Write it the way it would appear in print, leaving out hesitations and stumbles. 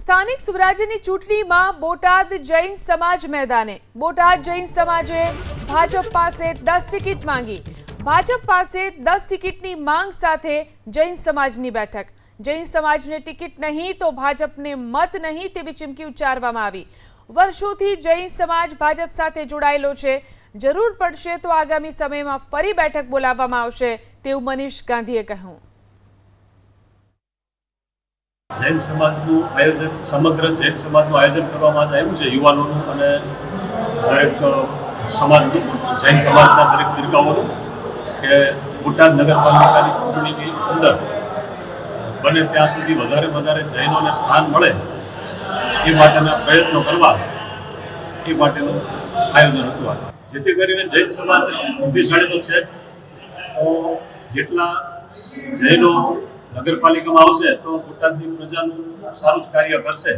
સ્થાનિક સ્વરાજ્યની ચૂંટણીમાં બોટાદ જૈન સમાજ મેદાને। બોટાદ જૈન સમાજે ભાજપ પાસે 10 ટિકિટ માંગી। ભાજપ પાસે 10 ટિકિટની માંગ સાથે જૈન સમાજની બેઠક। જૈન સમાજને ટિકિટ નહીં તો ભાજપને મત નહીં તેવી ચીમકી ઉચ્ચારવામાં આવી। વર્ષોથી જૈન સમાજ ભાજપ સાથે જોડાયેલો છે। જરૂર પડશે તો આગામી સમયમાં ફરી બેઠક બોલાવવામાં આવશે તેવું મનીષ ગાંધીએ કહ્યું। જૈન સમાજનું આયોજન સમગ્ર જૈન સમાજનું આયોજન કરવામાં આવ્યું છે। યુવાનોનું અને દરેક સમાજનું જૈન સમાજના દરેક ફિરકાઓનું કે બોટાદ નગરપાલિકાની ચૂંટણીની અંદર બને ત્યાં સુધી વધારે જૈનોને સ્થાન મળે એ માટેના પ્રયત્નો કરવા એ માટેનું આયોજન હતું। જેથી કરીને જૈન સમાજ બુદ્ધિશાળી તો છે જ, તો જેટલા જૈનો નગરપાલિકામાં આવશે તો બોટાદની પ્રજાનું સારું જ કાર્ય કરશે।